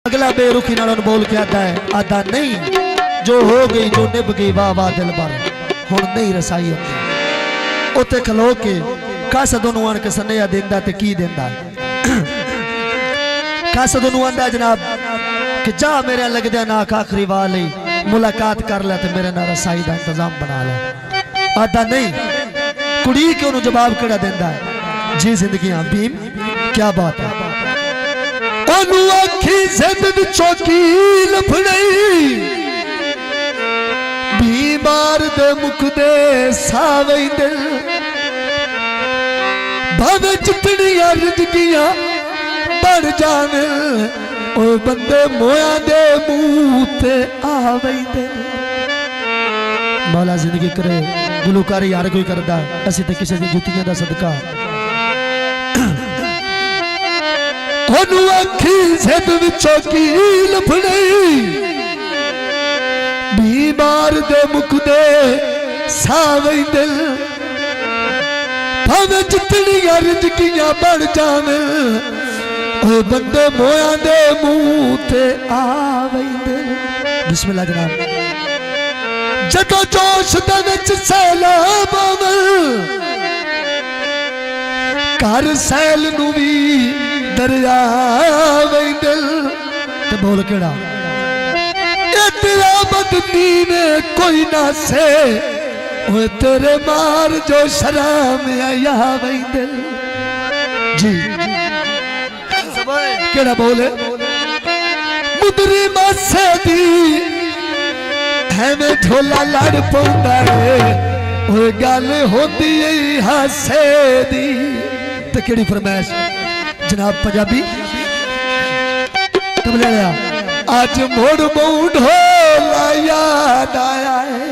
अगला बेरुखी नाल बोल के आदा नहीं जो हो गई जो निभ गई वाह वाह दिल भर हुण नहीं रसाई होती उत्ते खलो के कासद नूं आण के सनेहा देंदा ते की देंदा कासद नूं आंदा जनाब कि जा मेरे लगदे नाक आखिरी वाले मुलाकात कर ले ते मेरे नाल रसाई दा इंतजाम बना ले। आदा नहीं कुड़ी के उन्होंने जवाब केड़ा देंदा है जी जिंदगियां भीम क्या बात है आखी जिंद विचों कील फड़ई बीमार दे मुख दे सावई दिल भावे चितड़ियां रिजगियां बढ़ जावे ओ बंदे मोया दे मुंह ते आवई दिल। मौला जिंदगी करे गुलूकारी यार कोई करदा असी ते किसी दी जुतियां दा सदका अखी जिद विचों कील फड़ई बीमार दे मुख दे सावई दिल भावे जितनियां रिजकियां बढ़ जावे ओ बंदे मोया दे मुंह ते आवई दिल। बिस्मिल्लाह जनाब जदों जोश दे विच सैलाब आवे कर सैल नूं वी दरिया वही दिल ते बोल केड़ा तेरा बदनी ने कोई ना से ओए तेरे मार जो शराम आया वही दिल जी केड़ा बोले मुदरी मासे दी हैवे ढोला लड़ पौंदा है ओए गल होंदी हासे दी ते केड़ी फरमाइश जनाब पंजाबी तब ले लिया आज मोड़ ढोला याद आया है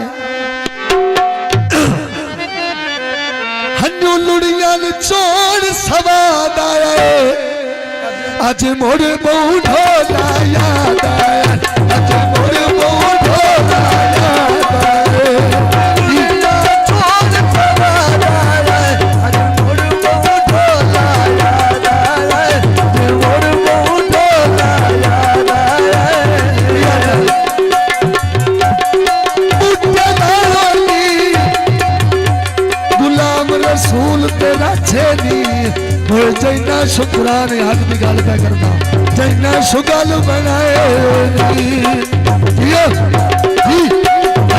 हन्नू लुड़ियां चोड़ सवाद आया है आज मोड़ ढोला याद आया आज मोड़ ढोला याद आया रसूल तेरा छेदी जैना शुक्रान हक की गल पे करना जैना शुगल बनाए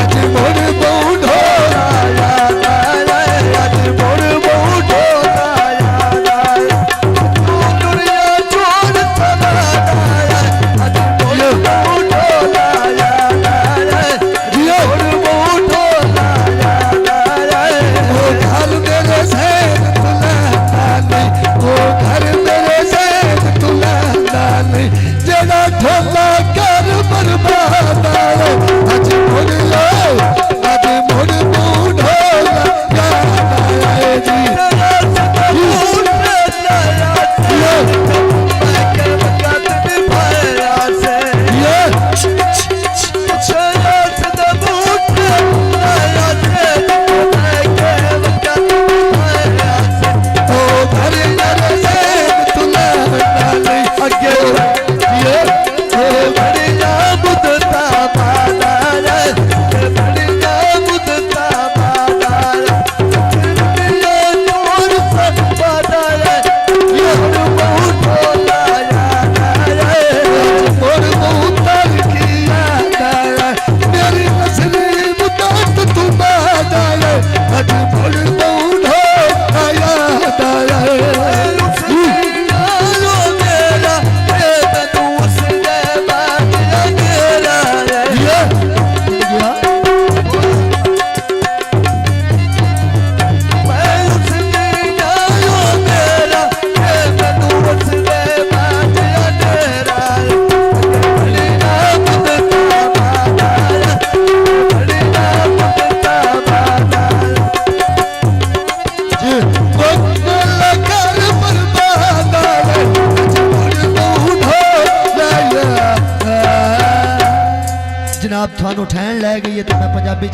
अज मोड़ बहु ढोला याद आया अज मोड़ बहु ढोला याद आया तू दुनिया छोड़ सवाद आया अज मोड़ बहु ढोला याद आया मोड़ बहु ढोला याद आया ओ घर मेरे सैन तुला डाली ओ घर मेरे सैन तुला डाली जेड़ा ढोला कर बर्बाद आए अज मुड़ लो अज मुड़ बहु ढोला याद आए जी जनाब थानू ठहन लै गई है तो मैं पंजाबी